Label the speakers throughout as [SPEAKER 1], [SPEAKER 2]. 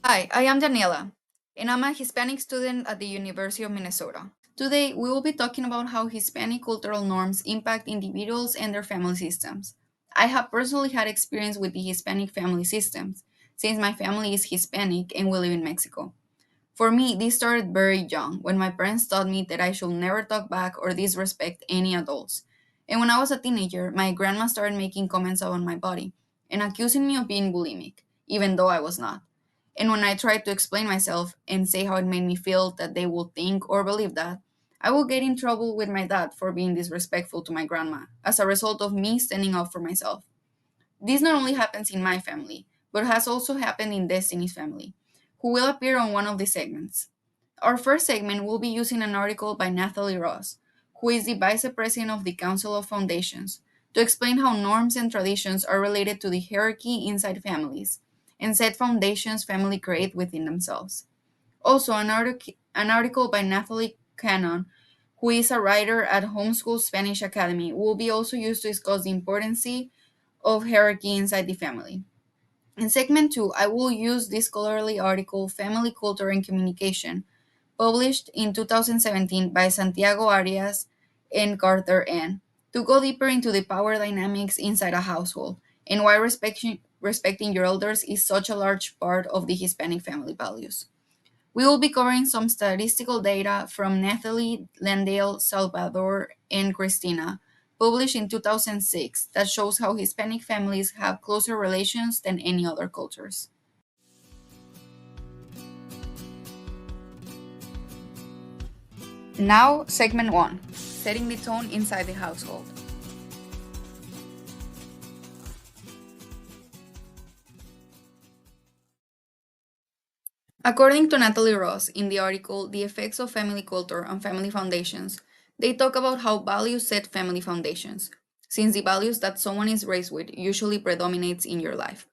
[SPEAKER 1] Hi, I am Daniela, and I'm a Hispanic student at the University of Minnesota. Today, we will be talking about how Hispanic cultural norms impact individuals and their family systems. I have personally had experience with the Hispanic family systems, since my family is Hispanic and we live in Mexico. For me, this started very young when my parents taught me that I should never talk back or disrespect any adults. And when I was a teenager, my grandma started making comments about my body and accusing me of being bulimic, even though I was not. And when I tried to explain myself and say how it made me feel that they would think or believe that, I would get in trouble with my dad for being disrespectful to my grandma as a result of me standing up for myself. This not only happens in my family, but has also happened in Destiny's family, who will appear on one of the segments. Our first segment will be using an article by Nathalie Ross, who is the Vice President of the Council of Foundations, to explain how norms and traditions are related to the hierarchy inside families and set foundations family create within themselves. Also, an article by Nathalie Cannon, who is a writer at Homeschool Spanish Academy, will be also used to discuss the importance of hierarchy inside the family. In segment 2, I will use this scholarly article, Family Culture and Communication, published in 2017 by Santiago Arias and Carter N., to go deeper into the power dynamics inside a household and why respecting your elders is such a large part of the Hispanic family values. We will be covering some statistical data from Nathalie, Landale, Salvador, and Christina, published in 2006, that shows how Hispanic families have closer relations than any other cultures. Now, segment 1, setting the tone inside the household. According to Natalie Ross in the article The Effects of Family Culture on Family Foundations, they talk about how values set family foundations, since the values that someone is raised with usually predominates in your life.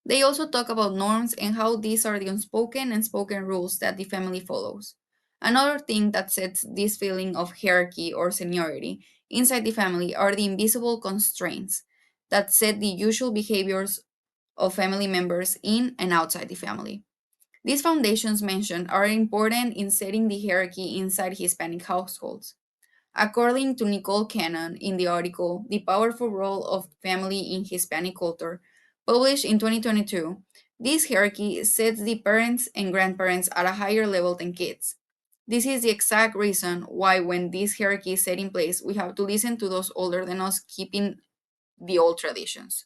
[SPEAKER 1] They also talk about norms and how these are the unspoken and spoken rules that the family follows. Another thing that sets this feeling of hierarchy or seniority inside the family are the invisible constraints that set the usual behaviors of family members in and outside the family. These foundations mentioned are important in setting the hierarchy inside Hispanic households. According to Nicole Cannon in the article The Powerful Role of Family in Hispanic Culture, published in 2022, this hierarchy sets the parents and grandparents at a higher level than kids. This is the exact reason why, when this hierarchy is set in place, we have to listen to those older than us keeping the old traditions.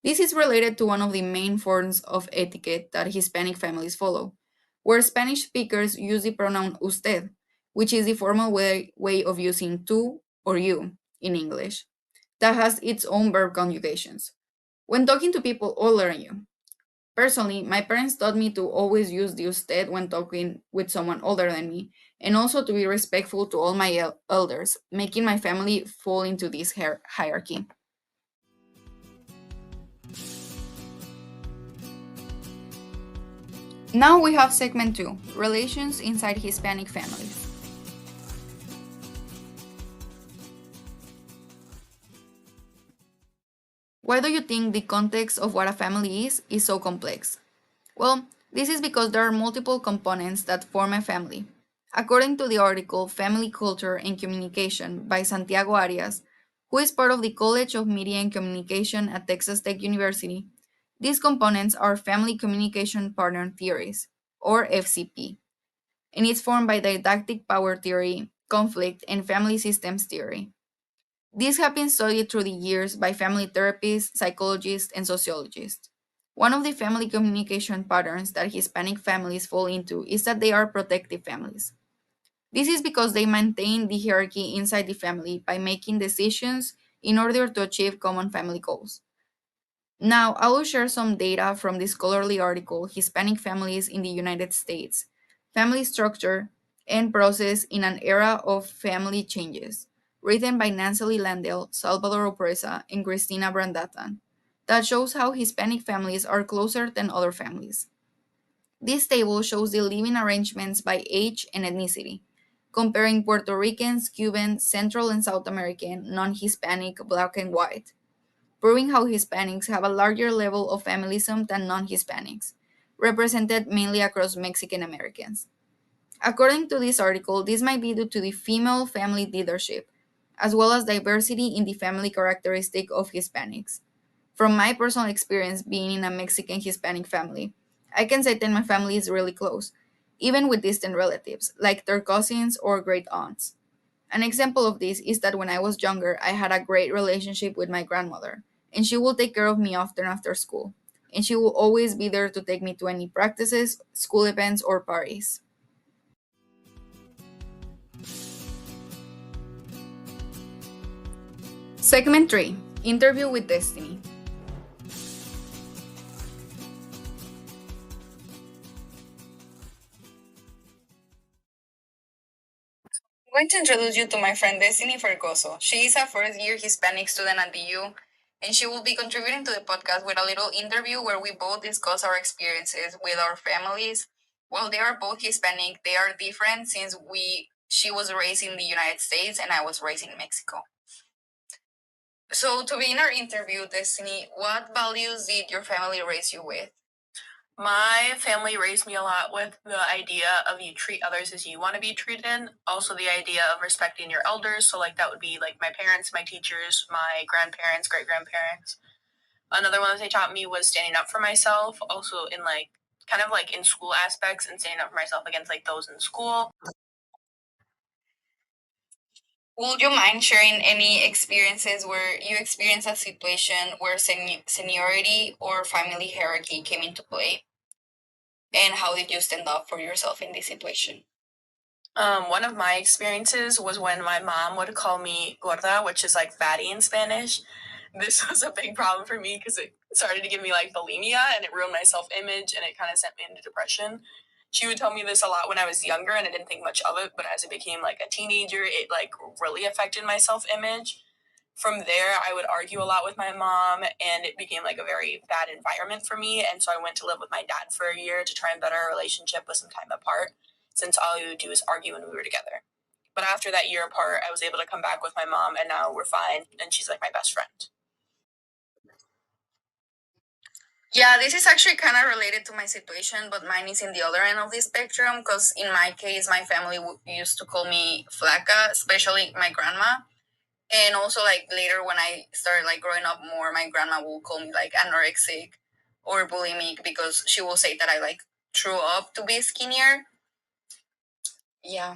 [SPEAKER 1] This is related to one of the main forms of etiquette that Hispanic families follow, where Spanish speakers use the pronoun usted, which is the formal way of using tú or you in English, that has its own verb conjugations. When talking to people older than you, personally, my parents taught me to always use the usted when talking with someone older than me, and also to be respectful to all my elders, making my family fall into this hierarchy. Now we have segment 2, relations inside Hispanic families. Why do you think the context of what a family is so complex? Well, this is because there are multiple components that form a family. According to the article Family Culture and Communication by Santiago Arias, who is part of the College of Media and Communication at Texas Tech University, these components are family communication pattern theories, or FCP, and it's formed by didactic power theory, conflict, and family systems theory. These have been studied through the years by family therapists, psychologists, and sociologists. One of the family communication patterns that Hispanic families fall into is that they are protective families. This is because they maintain the hierarchy inside the family by making decisions in order to achieve common family goals. Now, I will share some data from the scholarly article Hispanic Families in the United States, Family Structure and Process in an Era of Family Changes, written by Nancy Landell, Salvador Opresa, and Cristina Brandatan, that shows how Hispanic families are closer than other families. This table shows the living arrangements by age and ethnicity, comparing Puerto Ricans, Cubans, Central and South American, non Hispanic, black and white, proving how Hispanics have a larger level of familism than non Hispanics, represented mainly across Mexican Americans. According to this article, this might be due to the female family leadership, as well as diversity in the family characteristic of Hispanics. From my personal experience being in a Mexican Hispanic family, I can say that my family is really close, even with distant relatives, like their cousins or great aunts. An example of this is that when I was younger, I had a great relationship with my grandmother, and she will take care of me often after school. And she will always be there to take me to any practices, school events, or parties. Segment 3, Interview with Destiny. I'm going to introduce you to my friend Destiny Fergoso. She is a first year Hispanic student at the U, and she will be contributing to the podcast with a little interview where we both discuss our experiences with our families. While they are both Hispanic, they are different since she was raised in the United States and I was raised in Mexico. So to begin our interview, Destiny, what values did your family raise you with?
[SPEAKER 2] My family raised me a lot with the idea of you treat others as you want to be treated. Also, the idea of respecting your elders. So, like, that would be like my parents, my teachers, my grandparents, great grandparents. Another one that they taught me was standing up for myself, also in like kind of like in school aspects and standing up for myself against like those in school.
[SPEAKER 1] Would you mind sharing any experiences where you experienced a situation where seniority or family hierarchy came into play? And how did you stand up for yourself in this situation?
[SPEAKER 2] One of my experiences was when my mom would call me gorda, which is like fatty in Spanish. This was a big problem for me because it started to give me like bulimia and it ruined my self image and it kind of sent me into depression. She would tell me this a lot when I was younger and I didn't think much of it, but as I became like a teenager, it like really affected my self image. From there, I would argue a lot with my mom and it became like a very bad environment for me. And so I went to live with my dad for a year to try and better our relationship with some time apart, since all we would do is argue when we were together. But after that year apart, I was able to come back with my mom and now we're fine and she's like my best friend.
[SPEAKER 1] Yeah, this is actually kind of related to my situation, but mine is in the other end of the spectrum because in my case, my family used to call me flaca, especially my grandma. And also, like later when I started like growing up more, my grandma will call me like anorexic or bulimic because she will say that I like threw up to be skinnier. Yeah.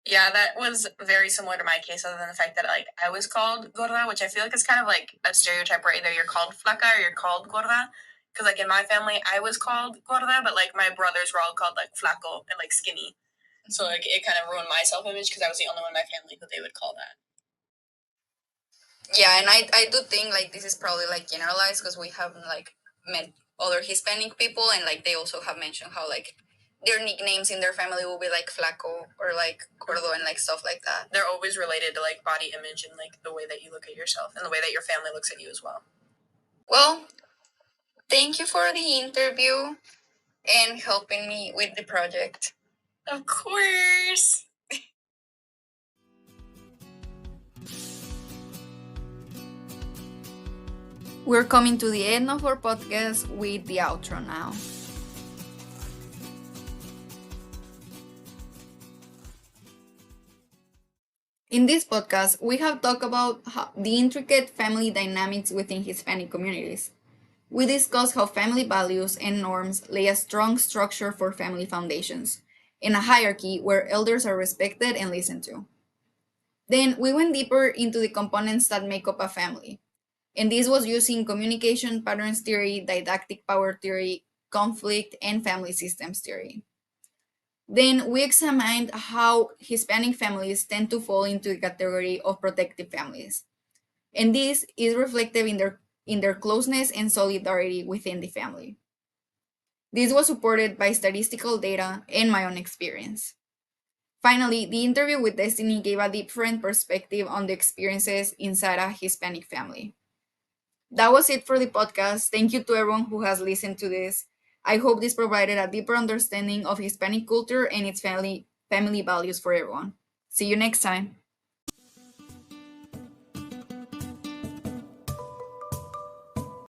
[SPEAKER 2] Yeah, that was very similar to my case, other than the fact that like I was called gorda, which I feel like is kind of like a stereotype where either you're called flaca or you're called gorda. Because like in my family, I was called gorda, but like my brothers were all called like flaco and like skinny. So like it kind of ruined my self image because I was the only one in my family who they would call that.
[SPEAKER 1] Yeah, and I do think like this is probably like generalized because we have like met other Hispanic people and like they also have mentioned how like their nicknames in their family will be like flaco or like gordo and like stuff like that.
[SPEAKER 2] They're always related to like body image and like the way that you look at yourself and the way that your family looks at you as well.
[SPEAKER 1] Well, thank you for the interview and helping me with the project.
[SPEAKER 2] Of course.
[SPEAKER 1] We're coming to the end of our podcast with the outro now. In this podcast, we have talked about the intricate family dynamics within Hispanic communities. We discuss how family values and norms lay a strong structure for family foundations, in a hierarchy where elders are respected and listened to. Then we went deeper into the components that make up a family, and this was using communication patterns theory, didactic power theory, conflict, and family systems theory. Then we examined how Hispanic families tend to fall into the category of protective families. And this is reflected in their closeness and solidarity within the family. This was supported by statistical data and my own experience. Finally, the interview with Destiny gave a different perspective on the experiences inside a Hispanic family. That was it for the podcast. Thank you to everyone who has listened to this. I hope this provided a deeper understanding of Hispanic culture and its family values for everyone. See you next time.